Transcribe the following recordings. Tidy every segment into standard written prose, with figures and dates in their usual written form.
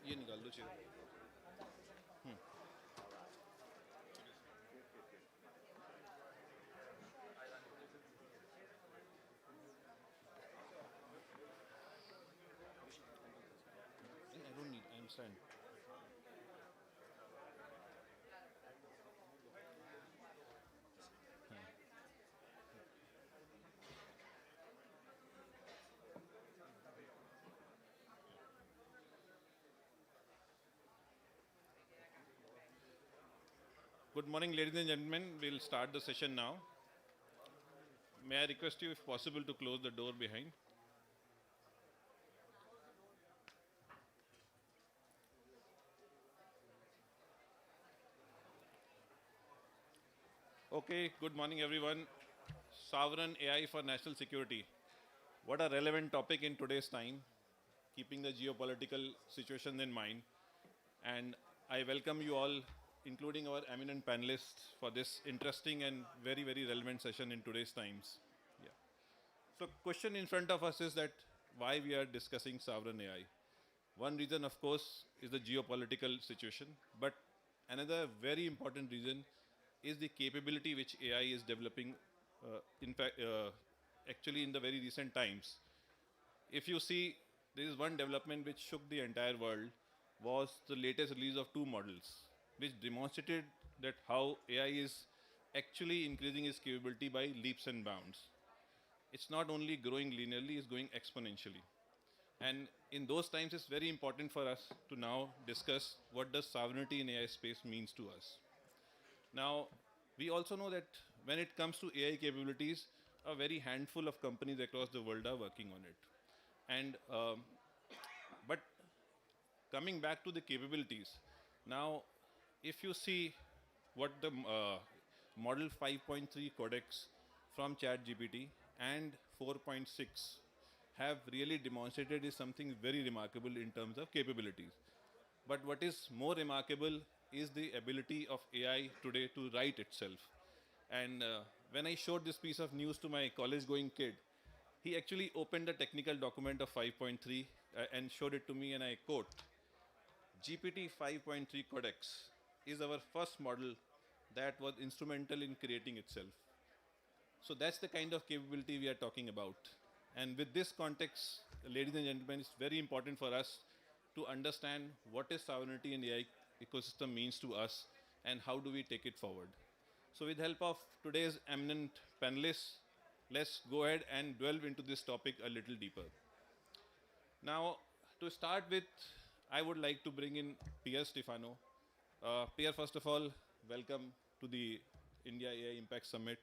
ये निकाल दो chair. I don't need. I understand. Good morning, ladies and gentlemen. We'll start the session now. May I request you, if possible, to close the door behind? Okay, good morning, everyone. Sovereign AI for national security. What a relevant topic in today's time, keeping the geopolitical situation in mind. And I welcome you all, including our eminent panelists, for this interesting and very, very relevant session in today's times. Yeah. So, question in front of us is that why we are discussing sovereign AI. One reason, of course, is the geopolitical situation, but another very important reason is the capability which AI is developing. In fact, actually, in the very recent times, if you see, there is one development which shook the entire world was the latest release of two models, which demonstrated that how AI is actually increasing its capability by leaps and bounds. It's not only growing linearly, it's going exponentially. And in those times, it's very important for us to now discuss what does sovereignty in AI space means to us. Now, we also know that when it comes to AI capabilities, a very handful of companies across the world are working on it. And but coming back to the capabilities, now, if you see what the Model 5.3 codecs from ChatGPT and 4.6 have really demonstrated is something very remarkable in terms of capabilities. But what is more remarkable is the ability of AI today to write itself. And when I showed this piece of news to my college going kid, he actually opened the technical document of 5.3 and showed it to me, and I quote, GPT 5.3 Codex is our first model that was instrumental in creating itself. So that's the kind of capability we are talking about. And with this context, ladies and gentlemen, it's very important for us to understand what is sovereignty in the AI ecosystem means to us and how do we take it forward. So with help of today's eminent panelists, let's go ahead and delve into this topic a little deeper. Now, to start with, I would like to bring in Pierre Stefano. Pierre, first of all, welcome to the India AI Impact Summit.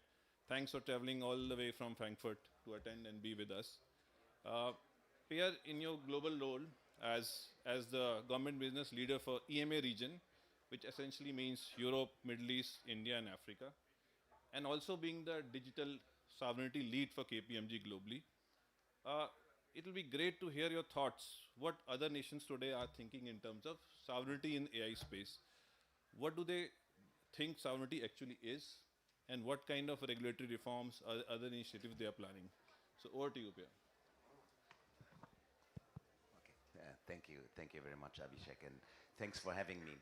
Thanks for traveling all the way from Frankfurt to attend and be with us. Uh, Pierre, in your global role as the government business leader for EMA region, which essentially means Europe, Middle East, India, and Africa, and also being the digital sovereignty lead for KPMG globally, uh, it will be great to hear your thoughts. What other nations today are thinking in terms of sovereignty in AI space? What do they think sovereignty actually is? And what kind of regulatory reforms or other initiatives they are planning? So over to you, Pierre. Okay. Thank you. Thank you very much, Abhishek, and thanks for having me.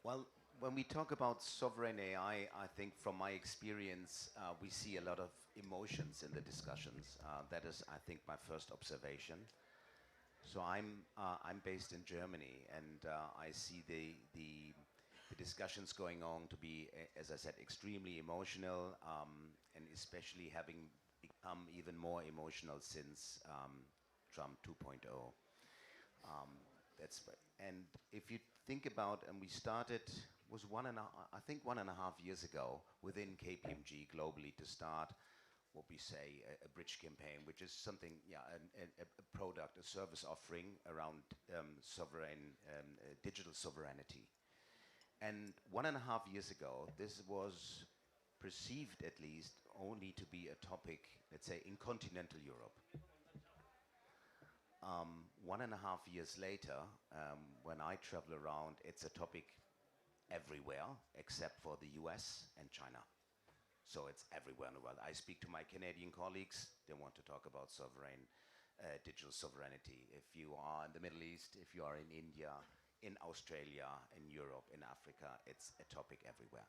Well, when we talk about sovereign AI, I think from my experience, we see a lot of emotions in the discussions. That is, I think, my first observation. So I'm based in Germany, and I see the discussions going on to be, as I said, extremely emotional, and especially having become even more emotional since Trump 2.0. That's right. And if you think about, and we started was I think 1.5 years ago within KPMG globally to start what we say a bridge campaign, which is something, yeah, a product, a service offering around sovereign digital sovereignty. And 1.5 years ago, this was perceived at least only to be a topic, let's say, in continental Europe. 1.5 years later, when I travel around, it's a topic everywhere except for the US and China. So it's everywhere in the world. I speak to my Canadian colleagues, they want to talk about sovereign digital sovereignty. If you are in the Middle East, if you are in India, in Australia, in Europe, in Africa, it's a topic everywhere.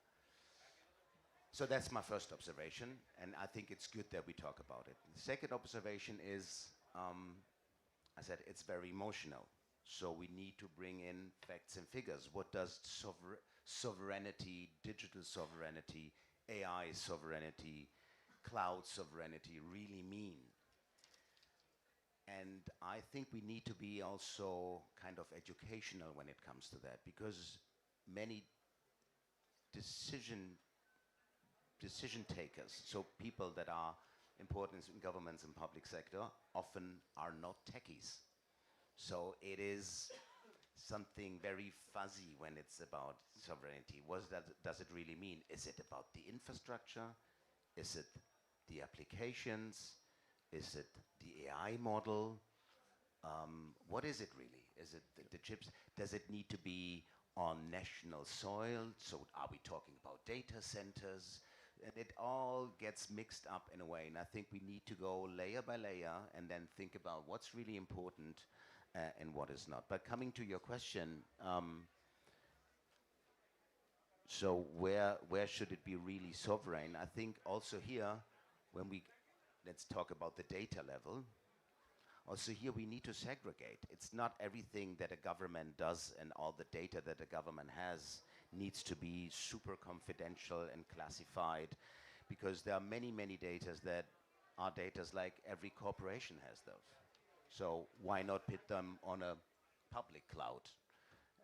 So that's my first observation, and I think it's good that we talk about it. The second observation is, I said it's very emotional. So we need to bring in facts and figures. What does sovereignty, digital sovereignty, AI sovereignty, cloud sovereignty really mean? And I think we need to be also kind of educational when it comes to that, because many decision takers, so people that are important in governments and public sector, often are not techies. So it is something very fuzzy when it's about sovereignty. Does it really mean? Is it about the infrastructure? Is it the applications? Is it the AI model? What is it really? Is it the chips? Does it need to be on national soil? So are we talking about data centers? And it all gets mixed up in a way. And I think we need to go layer by layer and then think about what's really important and what is not. But coming to your question, so where should it be really sovereign? I think also here, when let's talk about the data level. Also here we need to segregate. It's not everything that a government does and all the data that a government has needs to be super confidential and classified, because there are many, many data that are data like every corporation has those. So why not put them on a public cloud?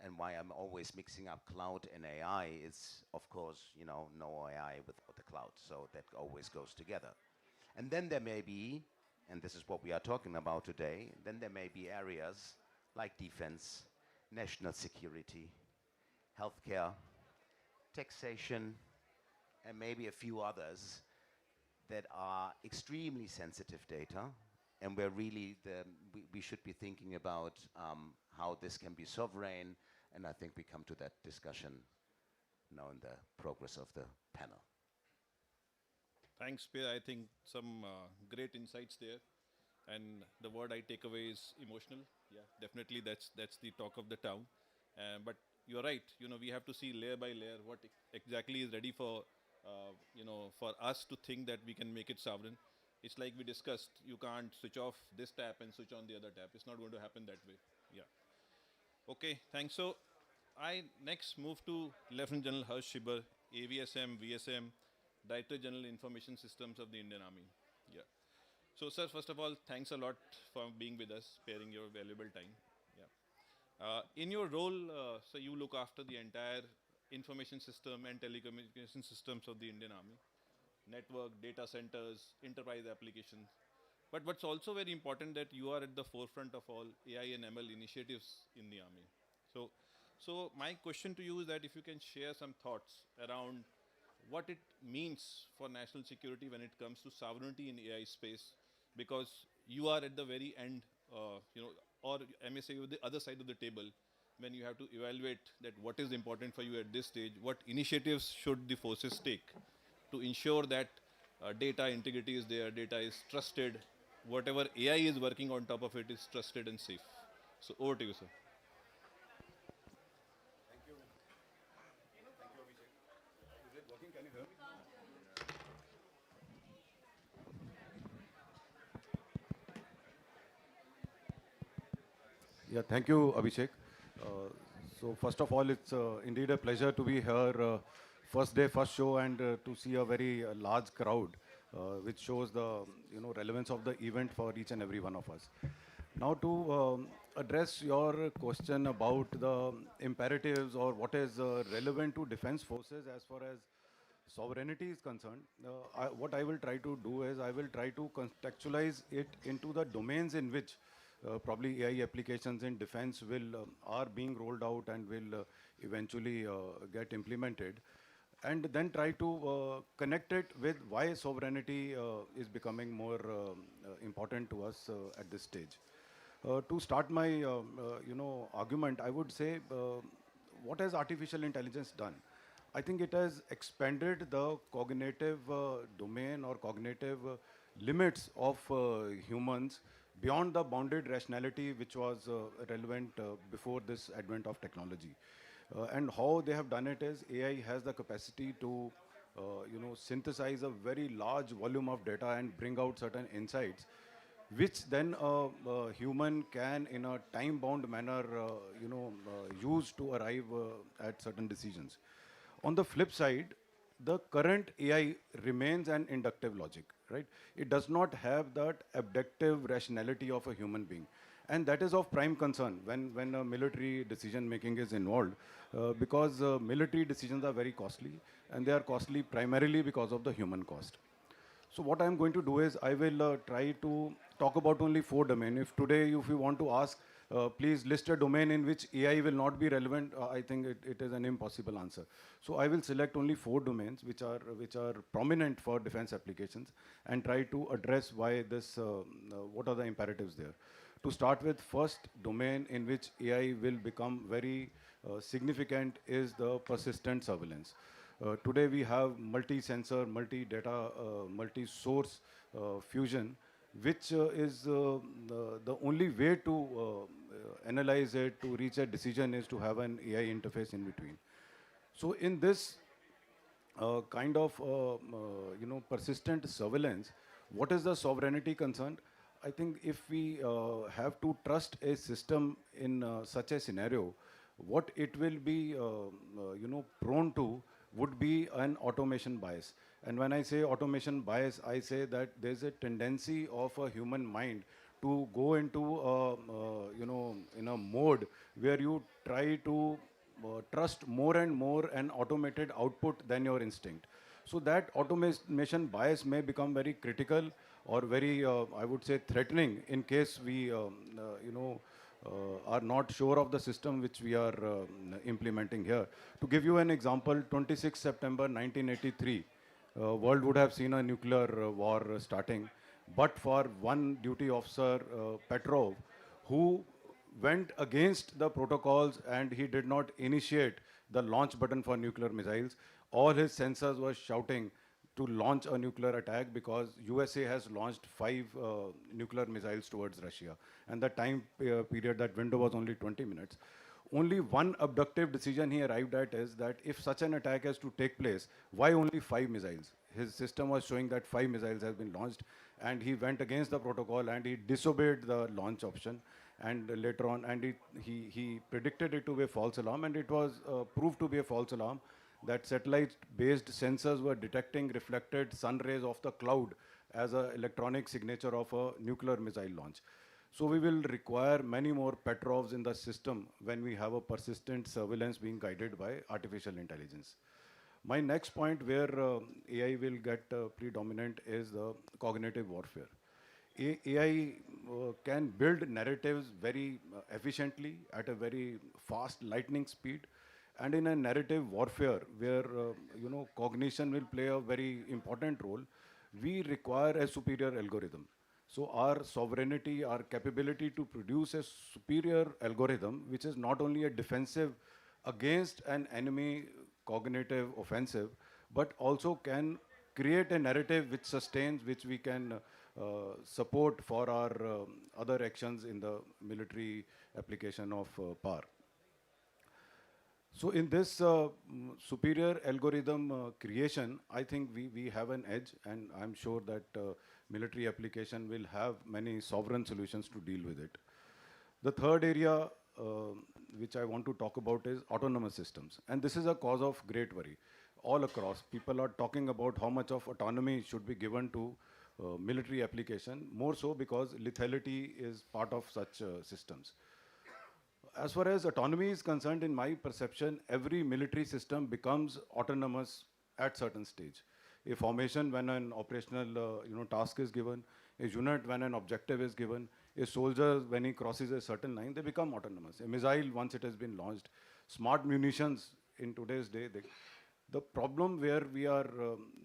And why I'm always mixing up cloud and AI is, of course, no AI without the cloud. So that always goes together. And then there may be, and this is what we are talking about today, then there may be areas like defense, national security, healthcare, taxation, and maybe a few others that are extremely sensitive data, and where really we should be thinking about how this can be sovereign, and I think we come to that discussion now in the progress of the panel. Thanks, Pierre. I think some great insights there. And the word I take away is emotional. Yeah, definitely that's the talk of the town. But you're right. We have to see layer by layer what exactly is ready for, for us to think that we can make it sovereign. It's like we discussed. You can't switch off this tap and switch on the other tap. It's not going to happen that way. Yeah. Okay. Thanks. So I next move to Lieutenant General Harsh Shibbar, AVSM, VSM, Director General Information Systems of the Indian Army. Yeah. So, sir, first of all, thanks a lot for being with us, sparing your valuable time. Yeah. In your role, so you look after the entire information system and telecommunication systems of the Indian Army, network, data centers, enterprise applications. But what's also very important that you are at the forefront of all AI and ML initiatives in the Army. So, so my question to you is that if you can share some thoughts around what it means for national security when it comes to sovereignty in AI space, because you are at the very end, or I may say the other side of the table, when you have to evaluate that what is important for you at this stage, what initiatives should the forces take to ensure that data integrity is there, data is trusted, whatever AI is working on top of it is trusted and safe. So over to you, sir. Yeah, thank you, Abhishek. Uh, so first of all, it's indeed a pleasure to be here, first day, first show, and to see a very large crowd, which shows the relevance of the event for each and every one of us. Now, to address your question about the imperatives or what is relevant to defense forces as far as sovereignty is concerned, what I will try to do is I will try to contextualize it into the domains in which probably AI applications in defense will are being rolled out and will eventually get implemented, and then try to connect it with why sovereignty is becoming more important to us at this stage. To start my argument, I would say what has artificial intelligence done? I think it has expanded the cognitive domain or cognitive limits of humans beyond the bounded rationality which was relevant before this advent of technology. And how they have done it is AI has the capacity to synthesize a very large volume of data and bring out certain insights which then a human can in a time bound manner use to arrive at certain decisions. On the flip side, the current AI remains an inductive logic, right? It does not have that abductive rationality of a human being. And that is of prime concern when a military decision making is involved, because military decisions are very costly, and they are costly primarily because of the human cost. So what I'm going to do is I will try to talk about only four domains. If today, if you want to ask, please list a domain in which AI will not be relevant, I think it is an impossible answer. So I will select only four domains which are prominent for defense applications and try to address why this, what are the imperatives there. To start with, first domain in which AI will become very significant is the persistent surveillance. Today we have multi-sensor, multi-data, multi-source fusion, which is the only way to analyze it, to reach a decision is to have an AI interface in between. So in this kind of persistent surveillance, what is the sovereignty concerned? I think if we have to trust a system in such a scenario, what it will be prone to would be an automation bias. And when I say automation bias, I say that there's a tendency of a human mind to go into in a mode where you try to trust more and more an automated output than your instinct. So that automation bias may become very critical or very, I would say, threatening in case we, are not sure of the system which we are implementing here. To give you an example, 26 September 1983, world would have seen a nuclear war starting, but for one duty officer, Petrov, who went against the protocols and he did not initiate the launch button for nuclear missiles. All his sensors were shouting to launch a nuclear attack because USA has launched 5 nuclear missiles towards Russia. And the time period, that window was only 20 minutes. Only one abductive decision he arrived at is that if such an attack has to take place, why only 5 missiles? His system was showing that 5 missiles have been launched, and he went against the protocol and he disobeyed the launch option. And later on, and he predicted it to be a false alarm, and it was proved to be a false alarm. That satellite-based sensors were detecting reflected sun rays of the cloud as an electronic signature of a nuclear missile launch. So we will require many more Petrovs in the system when we have a persistent surveillance being guided by artificial intelligence. My next point where AI will get predominant is the cognitive warfare. AI can build narratives very efficiently at a very fast lightning speed, and in a narrative warfare where cognition will play a very important role, we require a superior algorithm. So our sovereignty, our capability to produce a superior algorithm, which is not only a defensive against an enemy cognitive offensive, but also can create a narrative which sustains, which we can support for our other actions in the military application of power. So in this superior algorithm creation, I think we have an edge, and I'm sure that military application will have many sovereign solutions to deal with it. The third area which I want to talk about is autonomous systems. And this is a cause of great worry. All across, people are talking about how much of autonomy should be given to military application, more so because lethality is part of such systems. As far as autonomy is concerned, in my perception, every military system becomes autonomous at certain stage. A formation when an operational task is given, a unit when an objective is given, a soldier when he crosses a certain line, they become autonomous. A missile once it has been launched, smart munitions in today's day, the problem where we are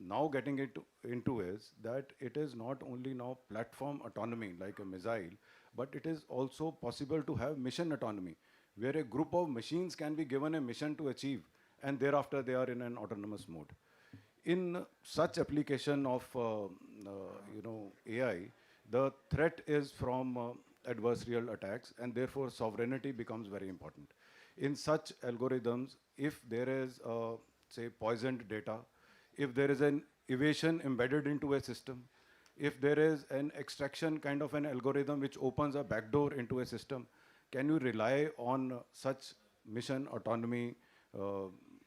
now getting into is that it is not only now platform autonomy like a missile, but it is also possible to have mission autonomy, where a group of machines can be given a mission to achieve, and thereafter they are in an autonomous mode. In such application of AI, The threat is from adversarial attacks, and therefore sovereignty becomes very important. In such algorithms, if there is, say, poisoned data, if there is an evasion embedded into a system, if there is an extraction kind of an algorithm which opens a backdoor into a system, can you rely on such mission autonomy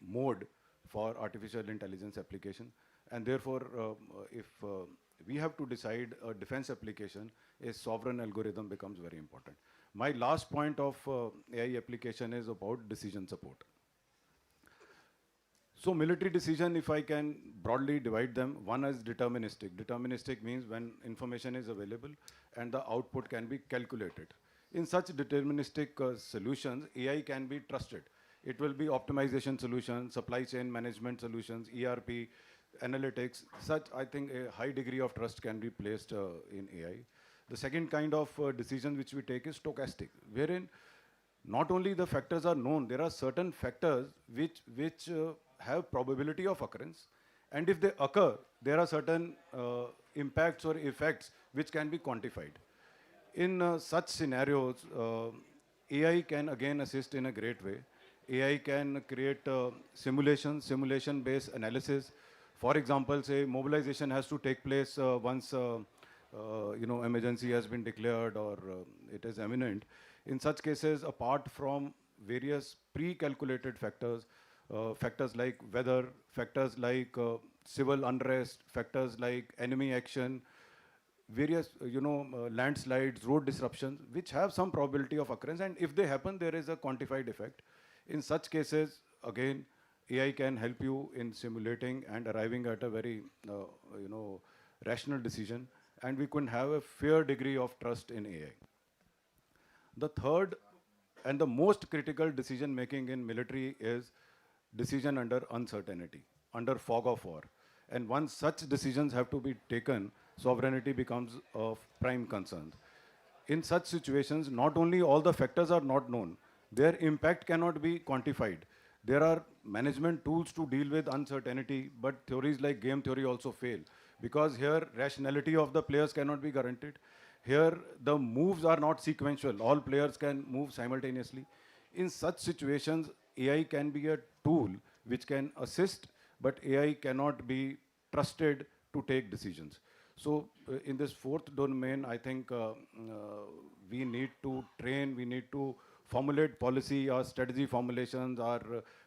mode for artificial intelligence application? And therefore, if we have to decide a defense application, a sovereign algorithm becomes very important. My last point of AI application is about decision support. So military decision, if I can broadly divide them, one is deterministic. Deterministic means when information is available and the output can be calculated. In such deterministic solutions, AI can be trusted. It will be optimization solutions, supply chain management solutions, ERP, analytics. Such, I think, a high degree of trust can be placed in AI. The second kind of decision which we take is stochastic, wherein not only the factors are known, there are certain factors which have probability of occurrence, and if they occur, there are certain impacts or effects which can be quantified. In such scenarios, AI can again assist in a great way. AI can create simulation-based analysis. For example, say mobilization has to take place once emergency has been declared or it is imminent. In such cases, apart from various pre-calculated factors, factors like weather, factors like civil unrest, factors like enemy action, various landslides, road disruptions, which have some probability of occurrence, and if they happen, there is a quantified effect. In such cases, again, AI can help you in simulating and arriving at a very rational decision, and we can have a fair degree of trust in AI. The third and the most critical decision making in military is decision under uncertainty, under fog of war. And once such decisions have to be taken, sovereignty becomes of prime concern. In such situations, not only all the factors are not known, their impact cannot be quantified. There are management tools to deal with uncertainty, but theories like game theory also fail, because here rationality of the players cannot be guaranteed. Here the moves are not sequential. All players can move simultaneously. In such situations, AI can be a tool which can assist, but AI cannot be trusted to take decisions. So in this fourth domain, I think we need to train, we need to formulate policy, our strategy formulations, our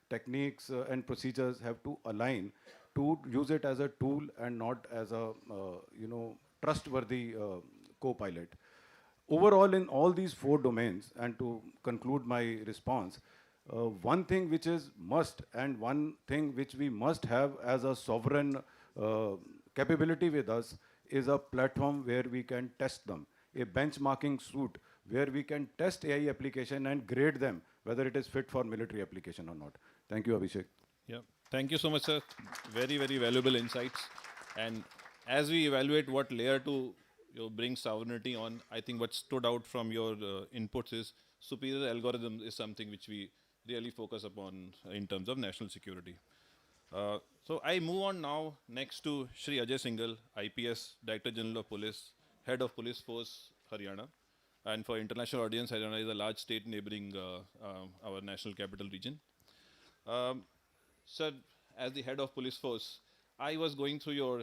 techniques and procedures have to align to use it as a tool and not as a trustworthy co-pilot. Overall, in all these four domains, and to conclude my response, one thing which is must and one thing which we must have as a sovereign capability with us is a platform where we can test them, a benchmarking suite where we can test AI application and grade them, whether it is fit for military application or not. Thank you, Abhishek. Yeah, thank you so much, sir. Very, very valuable insights. And as we evaluate what layer to bring sovereignty on, I think what stood out from your inputs is superior algorithms is something which we really focus upon in terms of national security. So I move on now next to Shri Ajay Singhal, IPS, Director General of Police, Head of Police Force, Haryana. And for international audience, Haryana is a large state neighboring our national capital region. Sir, as the head of police force, I was going through your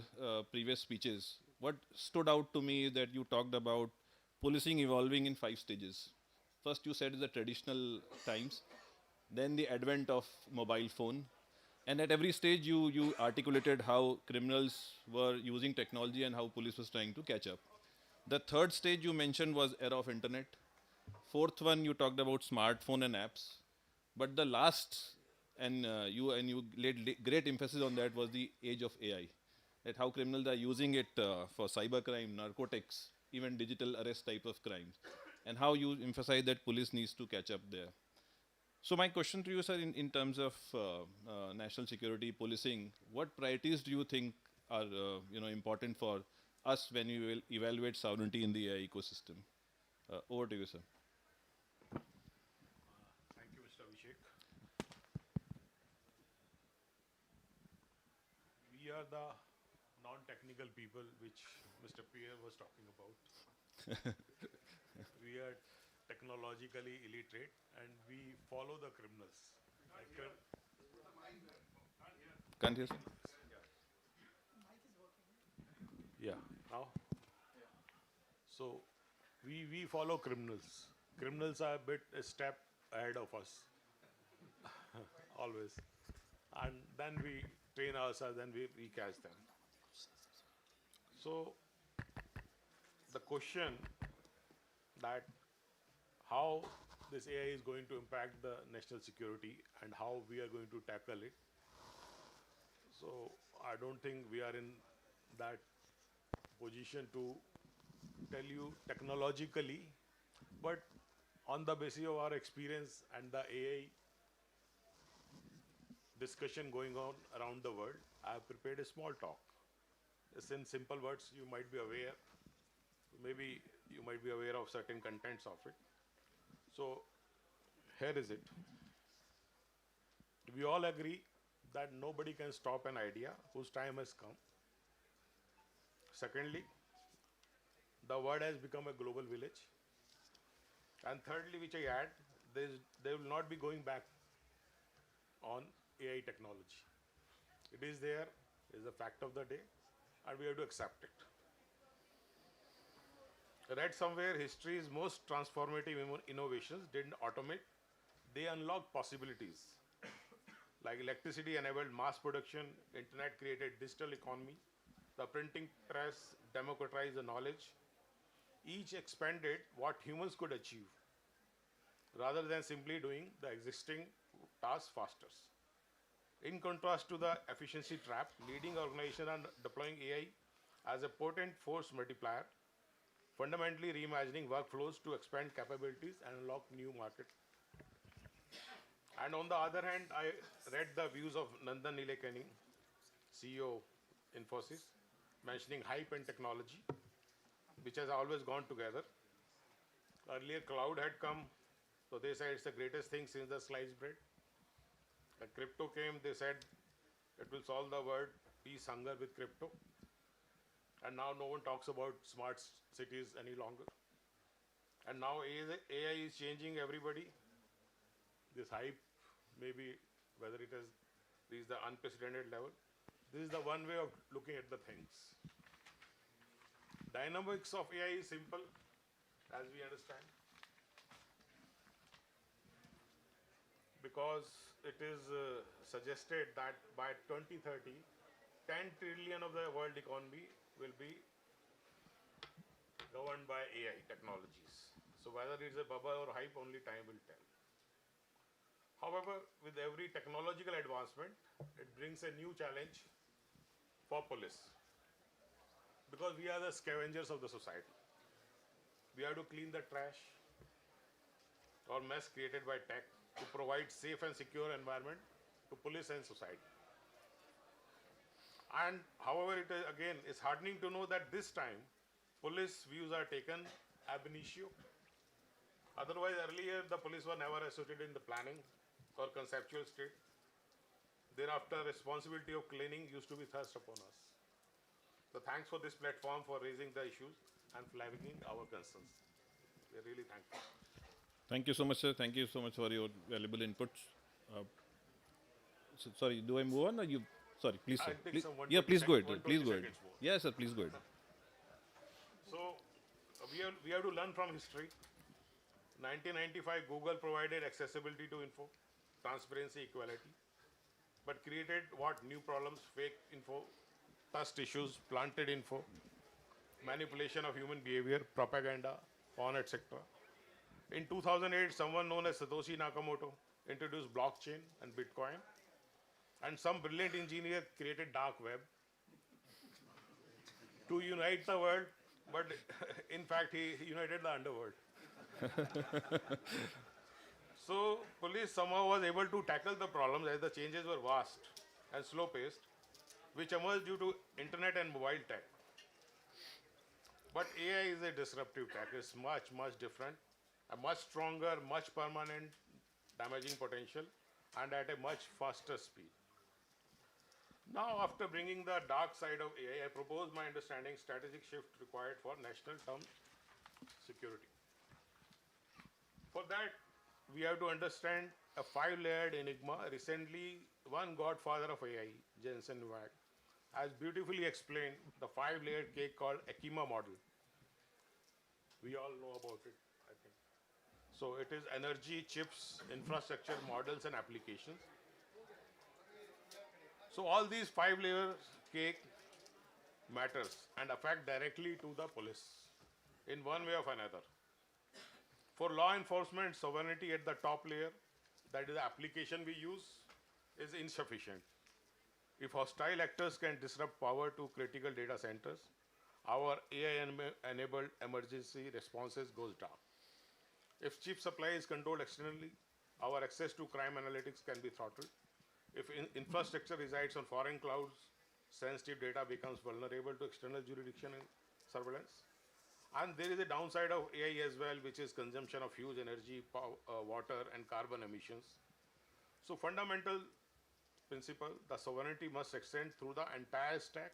previous speeches. What stood out to me is that you talked about policing evolving in 5 stages. First, you said the traditional times, then the advent of mobile phone, and at every stage you articulated how criminals were using technology and how police was trying to catch up. The third stage you mentioned was era of internet. Fourth one, you talked about smartphone and apps. But the last, and you laid great emphasis on that, was the age of AI. That how criminals are using it for cybercrime, narcotics, even digital arrest type of crimes. And how you emphasize that police needs to catch up there. So my question to you, sir, in terms of national security policing, what priorities do you think are important for us when you will evaluate sovereignty in the AI ecosystem? Over to you, sir. Thank you, Mr. Abhishek. We are the non-technical people, which Mr. Pierre was talking about. We are technologically illiterate and we follow the criminals. Like, Can't you? yeah, now? So we follow criminals. Criminals are a step ahead of us, always. And then we train ourselves and we catch them. So the question that how this AI is going to impact the national security and how we are going to tackle it. So I don't think we are in that position to tell you technologically, but on the basis of our experience and the AI discussion going on around the world, I have prepared a small talk. It's in simple words, you might be aware, maybe you might be aware of certain contents of it. So here is it. We all agree that nobody can stop an idea whose time has come. Secondly, the world has become a global village. And thirdly, which I add, they will not be going back on AI technology. It is there, is a fact of the day, and we have to accept it. I read somewhere history's most transformative innovations didn't automate, they unlocked possibilities. Like electricity enabled mass production, internet created digital economy, the printing press democratized the knowledge. Each expanded what humans could achieve rather than simply doing the existing tasks faster. In contrast to the efficiency trap, leading organizations are deploying AI as a potent force multiplier, fundamentally reimagining workflows to expand capabilities and unlock new markets. And on the other hand, I read the views of Nandan Nilekani, CEO Infosys, mentioning hype and technology, which has always gone together. Earlier, cloud had come, so they said it's the greatest thing since the sliced bread. When crypto came, they said it will solve the world peace hunger with crypto. And now no one talks about smart cities any longer. And now AI is changing everybody. This hype, maybe whether it has reached the unprecedented level. This is the one way of looking at the things. Dynamics of AI is simple, as we understand. Because it is suggested that by 2030, 10 trillion of the world economy will be governed by AI technologies. So whether it's a bubble or hype, only time will tell. However, with every technological advancement, it brings a new challenge for police. Because we are the scavengers of the society. We have to clean the trash or mess created by tech to provide safe and secure environment to police and society. And however, it is, again, it's heartening to know that this time, police views are taken ab initio. Otherwise, earlier, the police were never associated in the planning or conceptual state. Thereafter, responsibility of cleaning used to be thrust upon us. So thanks for this platform for raising the issues and flagging our concerns. We are really thankful. Thank you so much, sir. Thank you so much for your valuable inputs. Sorry, do I move on or you? Sorry, please, sir. I'll take Please, some yeah, please go ahead. 120 Please go ahead. seconds more. Yes, sir. Please go ahead. So we have to learn from history. 1995, Google provided accessibility to info, transparency, equality, but created what new problems? Fake info, trust issues, planted info, manipulation of human behavior, propaganda, porn, etc. In 2008, someone known as Satoshi Nakamoto introduced blockchain and Bitcoin, and some brilliant engineer created dark web to unite the world, but in fact, he united the underworld. So police somehow was able to tackle the problems as the changes were vast and slow-paced, which emerged due to internet and mobile tech. But AI is a disruptive tech. It's much, much different, a much stronger, much permanent damaging potential, and at a much faster speed. Now, after bringing the dark side of AI, I propose my understanding strategic shift required for national term security. For that, we have to understand a five-layered enigma. Recently, one godfather of AI, Jensen Huang, has beautifully explained the five-layered cake called Akima model. We all know about it, I think. So it is energy, chips, infrastructure, models, and applications. So all these five layers cake matters and affect directly to the police in one way or another. For law enforcement, sovereignty at the top layer, that is the application we use, is insufficient. If hostile actors can disrupt power to critical data centers, our AI-enabled emergency responses goes down. If chip supply is controlled externally, our access to crime analytics can be throttled. If infrastructure resides on foreign clouds, sensitive data becomes vulnerable to external jurisdiction and surveillance. And there is a downside of AI as well, which is consumption of huge energy, water, and carbon emissions. So fundamental principle, the sovereignty must extend through the entire stack,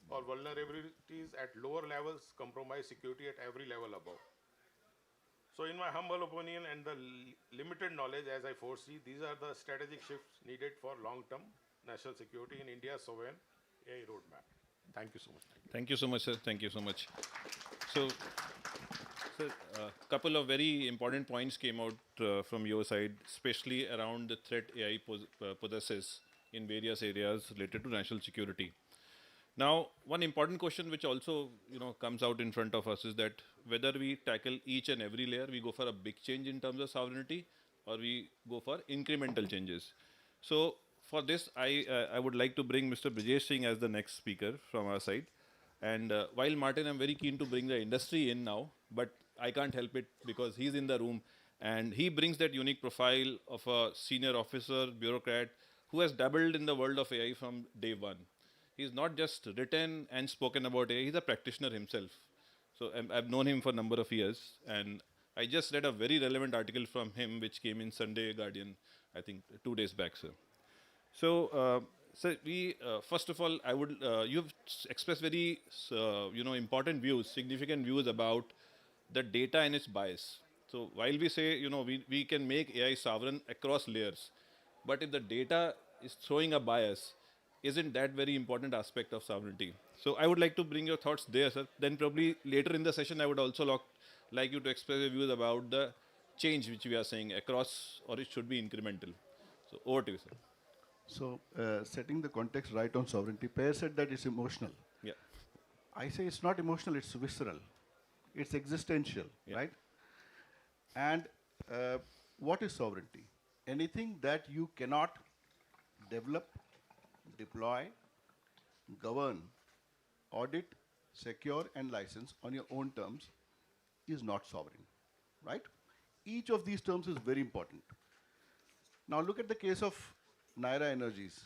or vulnerabilities at lower levels compromise security at every level above. So in my humble opinion and the limited knowledge as I foresee, these are the strategic shifts needed for long-term national security in India's sovereign AI roadmap. Thank you so much. Thank you so much, sir. Thank you so much. So, sir, a couple of very important points came out from your side, especially around the threat AI possesses in various areas related to national security. Now, one important question which also comes out in front of us is that whether we tackle each and every layer, we go for a big change in terms of sovereignty, or we go for incremental changes. So, for this, I would like to bring Mr. Brijesh Singh as the next speaker from our side. And while Martin, I'm very keen to bring the industry in now, but I can't help it because he's in the room and he brings that unique profile of a senior officer, bureaucrat who has dabbled in the world of AI from day one. He's not just written and spoken about AI, he's a practitioner himself. So I've known him for a number of years, and I just read a very relevant article from him which came in Sunday Guardian, I think 2 days back, sir. So, we first of all, I would you've expressed very important views, significant views about the data and its bias. So while we say we can make AI sovereign across layers, but if the data is throwing a bias, isn't that very important aspect of sovereignty? So I would like to bring your thoughts there, sir. Then probably later in the session, I would also like you to express your views about the change which we are saying across, or it should be incremental. So over to you, sir. So, setting the context right on sovereignty, Pear said that it's emotional. Yeah. I say it's not emotional, it's visceral. It's existential, Yeah. right? And what is sovereignty? Anything that you cannot develop, deploy, govern, audit, secure, and license on your own terms is not sovereign, right? Each of these terms is very important. Now look at the case of Naira Energies.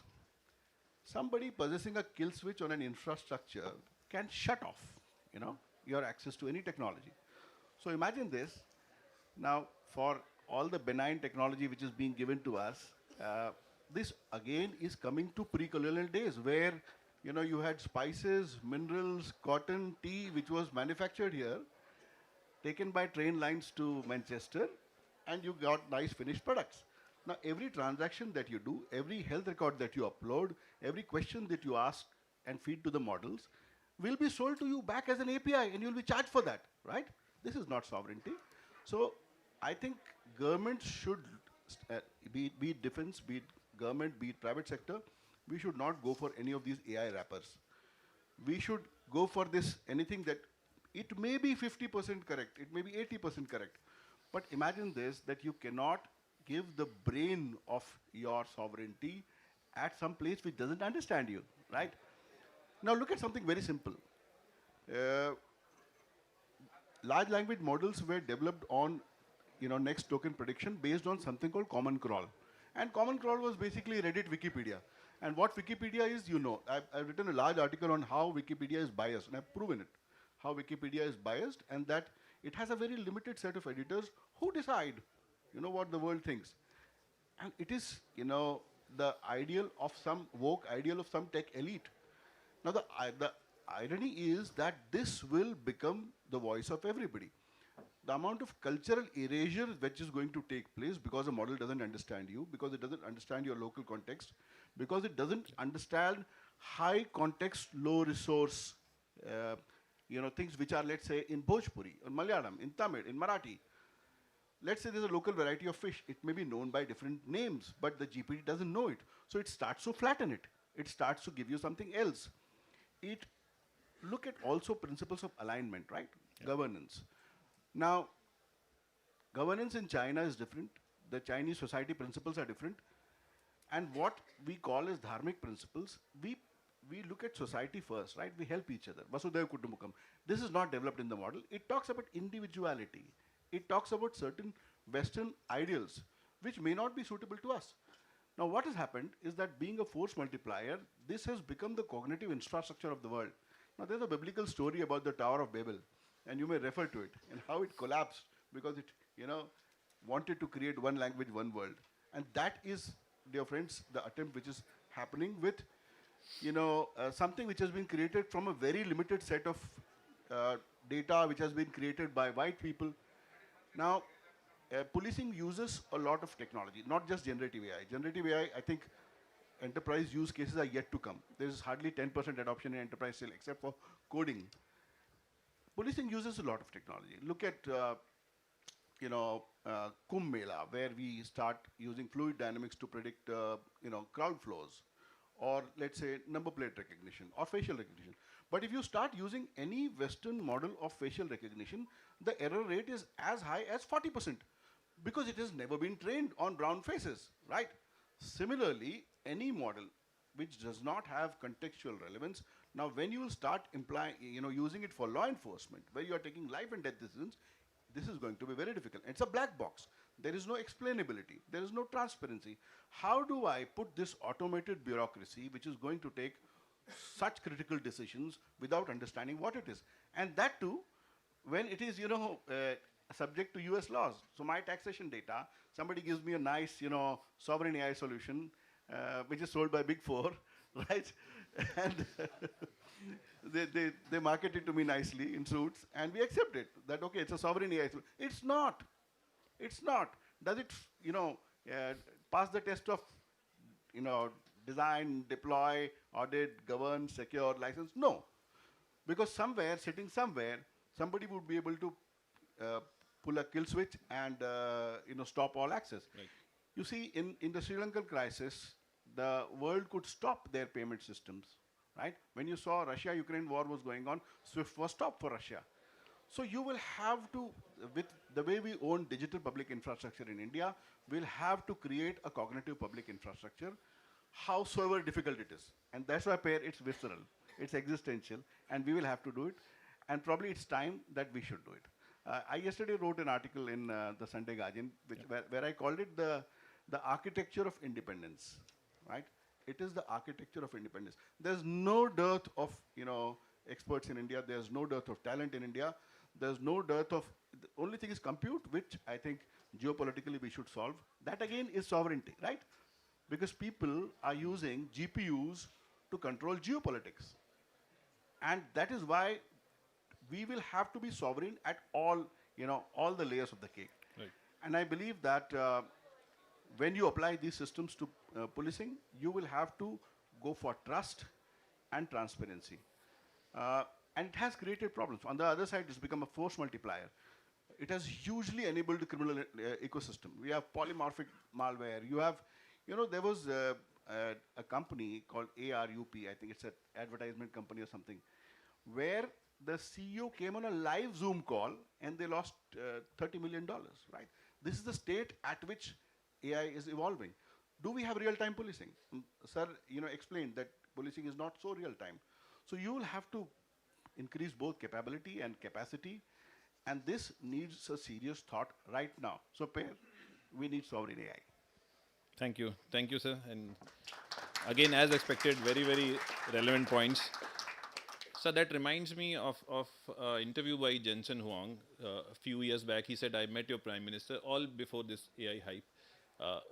Somebody possessing a kill switch on an infrastructure can shut off, your access to any technology. So imagine this. Now, for all the benign technology which is being given to us, this again is coming to pre-colonial days where, you had spices, minerals, cotton, tea, which was manufactured here, taken by train lines to Manchester, and you got nice finished products. Now, every transaction that you do, every health record that you upload, every question that you ask and feed to the models will be sold to you back as an API, and you'll be charged for that, right? This is not sovereignty. So, I think governments should, be it defense, be it government, be it private sector, we should not go for any of these AI wrappers. We should go for this, anything that it may be 50% correct, it may be 80% correct. But imagine this, that you cannot give the brain of your sovereignty at some place which doesn't understand you, right? Now look at something very simple. Large language models were developed on, next token prediction based on something called common crawl. And common crawl was basically Reddit Wikipedia. And what Wikipedia is, I've written a large article on how Wikipedia is biased, and I've proven it, how Wikipedia is biased, and that it has a very limited set of editors who decide, what the world thinks. And it is, the ideal of some woke ideal of some tech elite. Now, the irony is that this will become the voice of everybody. The amount of cultural erasure which is going to take place because the model doesn't understand you, because it doesn't understand your local context, because it doesn't understand high context, low resource, uh, things which are, let's say, in Bhojpuri, in Malayalam, in Tamil, in Marathi. Let's say there's a local variety of fish. It may be known by different names, but the GPT doesn't know it. So it starts to flatten it. It starts to give you something else. It look at also principles of alignment, right? Yeah. Governance. Now, governance in China is different. The Chinese society principles are different. And what we call as dharmic principles, we look at society first, right? We help each other. Vasudhaiva Kutumbakam. This is not developed in the model. It talks about individuality. It talks about certain Western ideals, which may not be suitable to us. Now, what has happened is that being a force multiplier, this has become the cognitive infrastructure of the world. Now, there's a biblical story about the Tower of Babel, and you may refer to it, and how it collapsed because it, wanted to create one language, one world. And that is, dear friends, the attempt which is happening with, something which has been created from a very limited set of data which has been created by white people. Now, policing uses a lot of technology, not just generative AI. Generative AI, I think enterprise use cases are yet to come. There's hardly 10% adoption in enterprise still, except for coding. Policing uses a lot of technology. Look at, Kumbh Mela, where we start using fluid dynamics to predict, crowd flows, or let's say number plate recognition or facial recognition. But if you start using any Western model of facial recognition, the error rate is as high as 40% because it has never been trained on brown faces, right? Similarly, any model which does not have contextual relevance, now when you will start using it for law enforcement, where you are taking life and death decisions, this is going to be very difficult. It's a black box. There is no explainability. There is no transparency. How do I put this automated bureaucracy, which is going to take such critical decisions without understanding what it is? And that too, when it is, subject to US laws. So my taxation data, somebody gives me a nice, sovereign AI solution, which is sold by Big Four, right? And they market it to me nicely in suits, and we accept it, that, okay, it's a sovereign AI solution. It's not. It's not. Does it, pass the test of, design, deploy, audit, govern, secure, license? No. Because somewhere, sitting somewhere, somebody would be able to pull a kill switch and stop all access. Right. You see, in the Sri Lankan crisis, the world could stop their payment systems, right? When you saw Russia-Ukraine war was going on, SWIFT was stopped for Russia. So you will have to, with the way we own digital public infrastructure in India, we'll have to create a cognitive public infrastructure, howsoever difficult it is. And that's why it's visceral, it's existential, and we will have to do it. And probably it's time that we should do it. I yesterday wrote an article in the Sunday Guardian, where I called it the architecture of independence, right? It is the architecture of independence. There's no dearth of, experts in India. There's no dearth of talent in India. There's no dearth of, the only thing is compute, which I think geopolitically we should solve. That again is sovereignty, right? Because people are using GPUs to control geopolitics. And that is why we will have to be sovereign at all the layers of the cake. Right. And I believe that when you apply these systems to policing, you will have to go for trust and transparency. And it has created problems. On the other side, it's become a force multiplier. It has hugely enabled the criminal ecosystem. We have polymorphic malware. You have, there was a company called ARUP, I think it's an advertisement company or something, where the CEO came on a live Zoom call and they lost $30 million, right? This is the state at which AI is evolving. Do we have real-time policing? Sir, explained that policing is not so real-time. So you will have to increase both capability and capacity, and this needs a serious thought right now. So, we need sovereign AI. Thank you, sir. And again, as expected, very, very relevant points. So that reminds me of interview by Jensen Huang a few years back. He said, I met your prime minister all before this AI hype.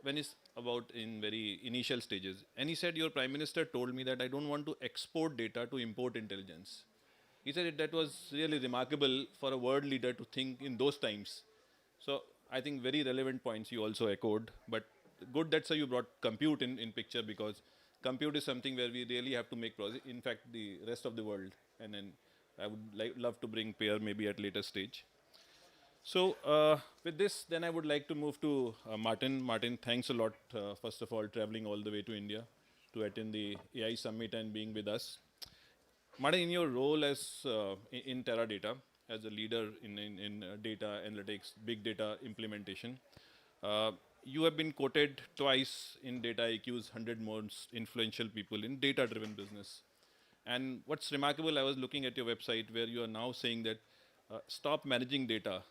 when it's about in very initial stages. And he said, your prime minister told me that I don't want to export data to import intelligence. He said that was really remarkable for a world leader to think in those times. So I think very relevant points you also echoed, but good that sir you brought compute in picture, because compute is something where we really have to make progress. In fact, the rest of the world, and then I would love to bring pair maybe at later stage. So with this, then I would like to move to Martin. Martin, thanks a lot, first of all, traveling all the way to India to attend the AI Summit and being with us. Martin, in your role as in Teradata, as a leader in data analytics, big data implementation, uh, you have been quoted twice in Data IQ's 100 most influential people in data-driven business. And what's remarkable, I was looking at your website where you are now saying that stop managing data,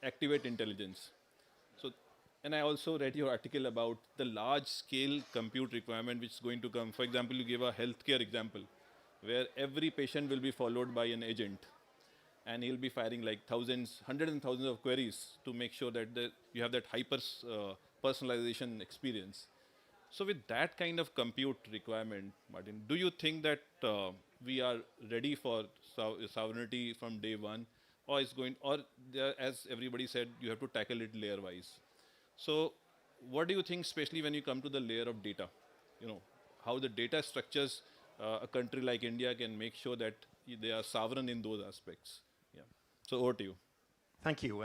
activate intelligence. So, and I also read your article about the large scale compute requirement which is going to come. For example, you gave a healthcare example where every patient will be followed by an agent, and he'll be firing like thousands, hundreds and thousands of queries to make sure that you have that hyper personalization experience. So with that kind of compute requirement, Martin, do you think that we are ready for sovereignty from day one, or is going, or as everybody said, you have to tackle it layer wise? So, what do you think, especially when you come to the layer of data? You know, how the data structures a country like India can make sure that they are sovereign in those aspects. Yeah. So over to you. Thank you.